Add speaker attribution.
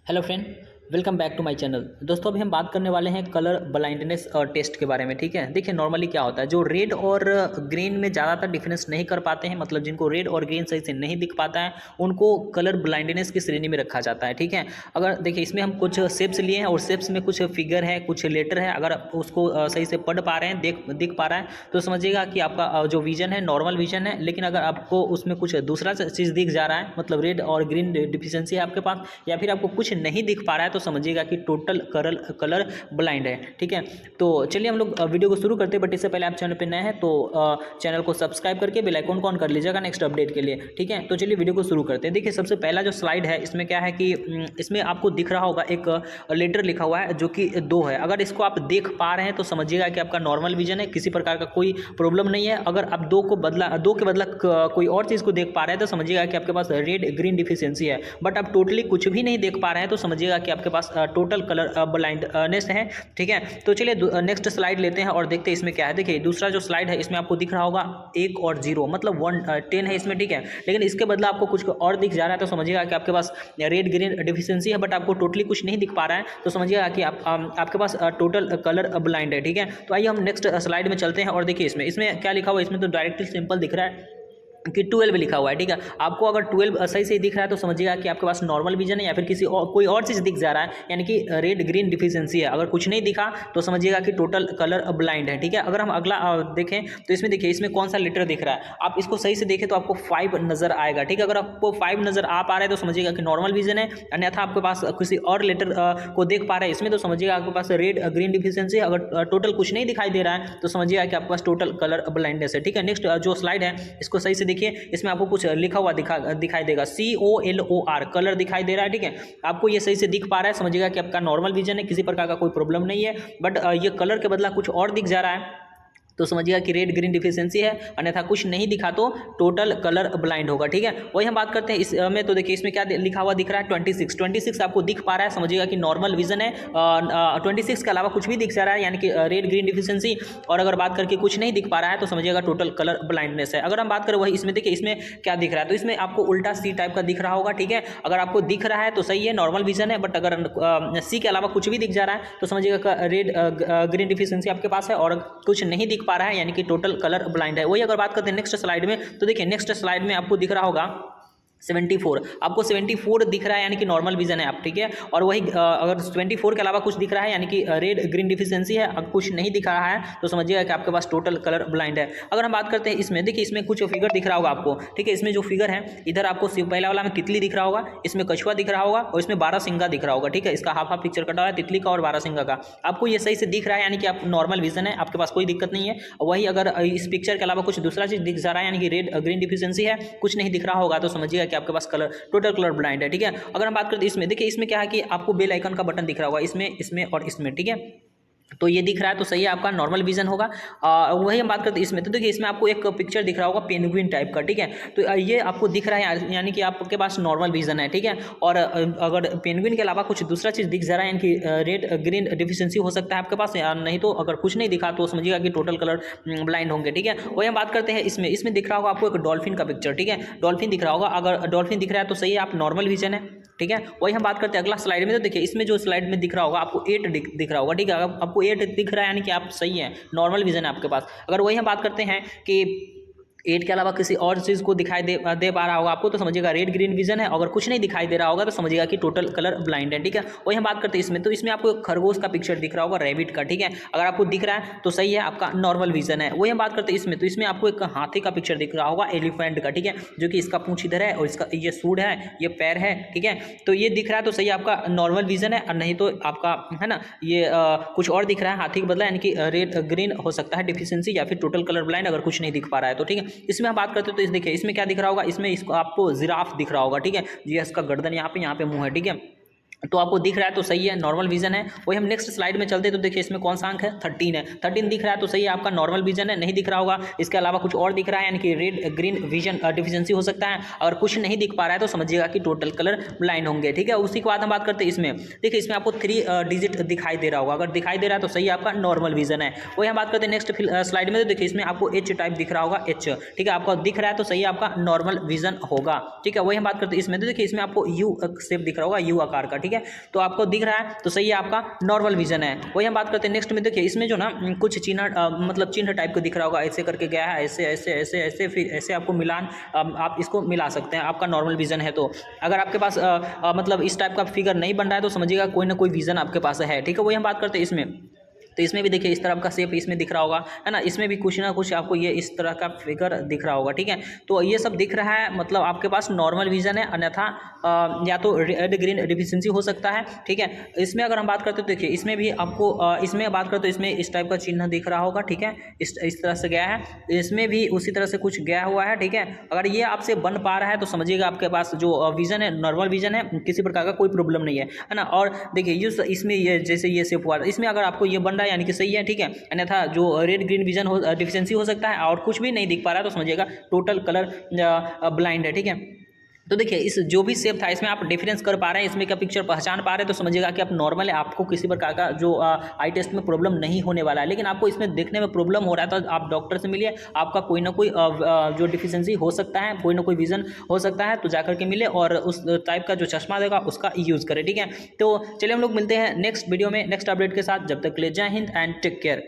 Speaker 1: Hello friend, welcome back to my channel. दोस्तों अभी हम बात करने वाले हैं कलर ब्लाइंडनेस टेस्ट के बारे में। ठीक है, देखिए नॉर्मली क्या होता है, जो रेड और ग्रीन में ज़्यादातर डिफरेंस नहीं कर पाते हैं, मतलब जिनको रेड और ग्रीन सही से नहीं दिख पाता है, उनको कलर ब्लाइंडनेस की श्रेणी में रखा जाता है। ठीक है, अगर देखिए इसमें हम कुछ शेप्स लिए हैं और शेप्स में कुछ फिगर है, कुछ लेटर है। अगर आप उसको सही से पढ़ पा रहे हैं, दिख पा रहा है, तो समझिएगा कि आपका जो विजन है नॉर्मल विजन है। लेकिन अगर आपको उसमें कुछ दूसरा चीज़ दिख जा रहा है, मतलब रेड और ग्रीन डिफिशियंसी है आपके पास, या फिर आपको कुछ नहीं दिख पा रहा है, तो समझिएगा कि टोटल कलर ब्लाइंड है। ठीक है, तो चलिए हम लोग वीडियो को शुरू करते हैं। बट इससे पहले आप चैनल पे नए हैं तो चैनल को सब्सक्राइब करके बेल आइकन को ऑन कर लीजिएगा नेक्स्ट अपडेट के लिए। ठीक है, तो चलिए वीडियो को शुरू करते हैं। देखिए सबसे पहला जो स्लाइड है, इसमें क्या है कि इसमें आपको दिख रहा होगा एक लेटर लिखा हुआ है जो कि 2 है। अगर इसको आप देख पा रहे हैं तो समझिएगा कि आपका नॉर्मल विजन है, किसी प्रकार का कोई प्रॉब्लम नहीं है। अगर आप 2 के बदला कोई और चीज़ को देख पा रहे हैं तो समझिएगा कि आपके पास रेड ग्रीन डिफिशियंसी है। बट आप टोटली कुछ भी नहीं देख पा रहे हैं तो समझिएगा कि आपके पास टोटल कलर ब्लाइंडनेस है। ठीक है, तो चलिए नेक्स्ट स्लाइड लेते हैं और देखते हैं इसमें क्या है। देखिए दूसरा जो स्लाइड है, इसमें आपको दिख रहा होगा 1 और 0, मतलब 10 है इसमें। ठीक है, लेकिन इसके बदला आपको कुछ और दिख जा रहा है तो समझिएगा कि आपके पास रेड ग्रीन डिफिशियंसी है। बट आपको टोटली कुछ नहीं दिख पा रहा है तो समझिएगा कि आपके पास टोटल कलर ब्लाइंड है। ठीक है, तो आइए हम नेक्स्ट स्लाइड में चलते हैं और देखिए इसमें क्या लिखा हुआ है। इसमें तो डायरेक्टली सिंपल दिख रहा है कि 12 लिखा हुआ है। ठीक है, आपको अगर 12 सही से दिख रहा है तो समझिएगा कि आपके पास नॉर्मल विजन है, या फिर कोई और चीज़ दिख जा रहा है, यानी कि रेड ग्रीन डिफिशियंसी है। अगर कुछ नहीं दिखा तो समझिएगा कि टोटल कलर ब्लाइंड है। ठीक है, अगर हम अगला देखें तो इसमें देखिए इसमें कौन सा लेटर दिख रहा है। आप इसको सही से देखें तो आपको 5 नजर आएगा। ठीक है, अगर आपको 5 नजर आ पा रहा है तो समझिएगा कि नॉर्मल विजन है, अन्यथा आपके पास किसी और लेटर को देख पा रहे हैं इसमें तो समझिएगा आपके पास रेड ग्रीन डिफिशियंसी है। अगर टोटल कुछ नहीं दिखाई दे रहा है तो समझिएगा कि आपके पास टोटल कलर ब्लाइंडनेस है। ठीक है, नेक्स्ट जो स्लाइड है इसको सही से देखिए, इसमें आपको कुछ लिखा हुआ दिखाई देगा, COLOR कलर दिखाई दे रहा है। ठीक है, आपको ये सही से दिख पा रहा है, समझिएगा कि आपका नॉर्मल विजन है, किसी प्रकार का कोई प्रॉब्लम नहीं है। बट ये कलर के बदला कुछ और दिख जा रहा है तो समझिएगा कि रेड ग्रीन डिफिशियंसी है, अन्यथा कुछ नहीं दिखा तो टोटल कलर ब्लाइंड होगा। ठीक है, वही हम बात करते हैं इसमें। तो देखिए इसमें क्या लिखा हुआ दिख रहा है, 26 आपको दिख पा रहा है, समझिएगा कि नॉर्मल विजन है। 26 के अलावा कुछ भी दिख जा रहा है, यानी कि रेड ग्रीन डिफिशियंसी। और अगर बात करके कुछ नहीं दिख पा रहा है तो समझिएगा टोटल कलर ब्लाइंडनेस है। अगर हम बात करें वही इसमें, देखिए इसमें क्या दिख रहा है, तो इसमें आपको उल्टा सी टाइप का दिख रहा होगा। ठीक है, अगर आपको दिख रहा है तो सही है, नॉर्मल विजन है। बट अगर सी के अलावा कुछ भी दिख जा रहा है तो समझिएगा रेड ग्रीन डिफिशियंसी आपके पास है, और कुछ नहीं दिख पा रहा है यानी कि टोटल कलर ब्लाइंड है। वही अगर बात करते हैं नेक्स्ट स्लाइड में, तो देखिए नेक्स्ट स्लाइड में आपको दिख रहा होगा 74, आपको 74 दिख रहा है, यानी कि नॉर्मल विजन है आप। ठीक है, और वही अगर 24 के अलावा कुछ दिख रहा है यानी कि रेड ग्रीन डिफिशियंसी है, अगर कुछ नहीं दिख रहा है तो समझिएगा कि आपके पास टोटल कलर ब्लाइंड है। अगर हम बात करते हैं इसमें, देखिए इसमें कुछ फिगर दिख रहा होगा आपको। ठीक है, इसमें जो फिगर है, इधर आपको पहला वाला में तितली दिख रहा होगा, इसमें कछुआ दिख रहा होगा, और इसमें 12 सिंगा दिख रहा होगा। ठीक है, इसका हाफ पिक्चर कटा हुआ है तितली का और 12 सिंगा का। आपको ये सही से दिख रहा है, यानी कि आप नॉर्मल विजन है, आपके पास कोई दिक्कत नहीं है। वही अगर इस पिक्चर के अलावा कुछ दूसरा चीज दिख जा रहा है, यानी कि रेड ग्रीन डिफिशियंसी है, कुछ नहीं दिख रहा होगा, तो समझिएगा कि आपके पास टोटल कलर ब्लाइंड है। ठीक है, अगर हम बात करते हैं इसमें, देखिए इसमें क्या है कि आपको बेल आइकन का बटन दिख रहा होगा इसमें और इसमें। ठीक है, तो ये दिख रहा है तो सही है, आपका नॉर्मल विजन होगा। वही हम बात करते हैं इसमें, तो देखिए इसमें आपको एक पिक्चर दिख रहा होगा पेंगुइन टाइप का। ठीक है, तो ये आपको दिख रहा है, यानी कि आपके पास नॉर्मल विजन है। ठीक है, और अगर पेंगुइन के अलावा कुछ दूसरा चीज़ दिख जा रहा है, यानी कि रेड ग्रीन डिफिशियंसी हो सकता है आपके पास, या नहीं तो अगर कुछ नहीं दिखा तो समझिएगा कि टोटल कलर ब्लाइंड होंगे। ठीक है, वही हम बात करते हैं इसमें दिख रहा होगा आपको एक डॉल्फिन का पिक्चर। ठीक है, डॉल्फिन दिख रहा होगा, अगर डॉल्फिन दिख रहा है तो सही है, आप नॉर्मल विजन है। ठीक है, वही हम बात करते हैं अगला स्लाइड में। तो देखिए इसमें जो स्लाइड में दिख रहा होगा आपको 8 दिख रहा होगा। ठीक है, आपको 8 दिख रहा है यानी कि आप सही है, नॉर्मल विजन है आपके पास। अगर वही हम बात करते हैं कि 8 के अलावा किसी और चीज़ को दिखाई दे पा रहा होगा आपको तो समझिएगा रेड ग्रीन विजन है। अगर कुछ नहीं दिखाई दे रहा होगा तो समझिएगा कि टोटल कलर ब्लाइंड है। ठीक है, वही हम बात करते हैं इसमें, तो इसमें आपको एक खरगोश का पिक्चर दिख रहा होगा, रैबिट का। ठीक है, अगर आपको दिख रहा है तो सही है, आपका नॉर्मल विजन है। वही हम बात करते हैं इसमें, तो इसमें आपको एक हाथी का पिक्चर दिख रहा होगा, एलिफेंट का। ठीक है, जो कि इसका पूंछ इधर है और इसका ये सूंड है, ये पैर है। ठीक है, तो ये दिख रहा है तो सही है, आपका नॉर्मल विजन है, और नहीं तो आपका है ना ये कुछ और दिख रहा है हाथी के बदला, यानी कि रेड ग्रीन हो सकता है डिफिशियंसी, या फिर टोटल कलर ब्लाइंड अगर कुछ नहीं दिख पा रहा है तो। ठीक है, इसमें हम बात करते हैं तो इस देखिए इसमें क्या दिख रहा होगा, इसमें इसको आपको जिराफ दिख रहा होगा। ठीक है, ये इसका गर्दन यहाँ पे मुंह है। ठीक है, तो आपको दिख रहा है तो सही है, नॉर्मल विजन है। वही हम नेक्स्ट स्लाइड में चलते हैं तो देखिए इसमें कौन सा अंक है, 13 है। 13 दिख रहा है तो सही है, आपका नॉर्मल विजन है। नहीं दिख रहा होगा, इसके अलावा कुछ और दिख रहा है, यानी कि रेड ग्रीन विजन डिफिशियंसी हो सकता है। अगर कुछ नहीं दिख पा रहा है तो समझिएगा कि टोटल कलर ब्लाइंड होंगे। ठीक है, उसी के बाद हम बात करते हैं इसमें, देखिए इसमें आपको 3 डिजिट दिखाई दे रहा होगा, अगर दिखाई दे रहा है तो सही है, आपका नॉर्मल विजन है। वही हम बात करते हैं नेक्स्ट स्लाइड में, तो देखिए इसमें आपको H टाइप दिख रहा होगा, H। ठीक है, आपको दिख रहा है तो सही है, आपका नॉर्मल विजन होगा। ठीक है, वही हम बात करते हैं इसमें, तो देखिए इसमें आपको U शेप दिख रहा होगा, U आकार का। ठीक ठीक है। तो आपको दिख रहा है तो सही है, आपका नॉर्मल विजन है। वही हम बात करते हैं नेक्स्ट में। देखिए इसमें जो ना कुछ चिन्ह मतलब चिन्ह टाइप को दिख रहा होगा, ऐसे करके गया है, ऐसे ऐसे ऐसे ऐसे, फिर ऐसे आपको मिलान आप इसको मिला सकते हैं, आपका नॉर्मल विजन है। तो अगर आपके पास मतलब इस टाइप का फिगर नहीं बन रहा है तो समझिएगा कोई ना कोई विजन आपके पास है, ठीक है। वही हम बात करते हैं इसमें। तो इसमें भी देखिए इस तरह का शेप इसमें दिख रहा होगा, है ना। इसमें भी कुछ ना कुछ आपको ये इस तरह का फिगर दिख रहा होगा, ठीक है। तो ये सब दिख रहा है, मतलब आपके पास नॉर्मल विजन है, अन्यथा या तो रेड ग्रीन डिफिशिएंसी हो सकता है, ठीक है। इसमें अगर हम बात करते हैं तो देखिए इसमें भी आपको इसमें बात करते तो इसमें इस टाइप का चिन्ह दिख रहा होगा, ठीक है। इस तरह से गया है, इसमें भी उसी तरह से कुछ गया हुआ है, ठीक है। अगर ये आपसे बन पा रहा है तो समझिएगा आपके पास जो विजन है नॉर्मल विजन है, किसी प्रकार का कोई प्रॉब्लम नहीं है ना। और देखिए इसमें ये जैसे ये शेप हुआ, इसमें अगर आपको ये बन रहा है यानी कि सही है, ठीक है। अन्यथा जो रेड ग्रीन विजन हो डिफिशिएंसी हो सकता है और कुछ भी नहीं दिख पा रहा है तो समझिएगा टोटल कलर ब्लाइंड है, ठीक है। तो देखिए इस जो भी शेप था इसमें आप डिफरेंस कर पा रहे हैं, इसमें क्या पिक्चर पहचान पा रहे हैं तो समझिएगा कि आप नॉर्मल है, आपको किसी प्रकार का जो आई टेस्ट में प्रॉब्लम नहीं होने वाला है। लेकिन आपको इसमें देखने में प्रॉब्लम हो रहा है तो आप डॉक्टर से मिलिए, आपका कोई ना कोई जो डिफिशिएंसी हो सकता है, कोई ना कोई विजन हो सकता है, तो जाकर के मिले और उस टाइप का जो चश्मा देगा उसका यूज़ करें, ठीक है। तो चलिए हम लोग मिलते हैं नेक्स्ट वीडियो में नेक्स्ट अपडेट के साथ। जब तक के लिए जय हिंद एंड टेक केयर।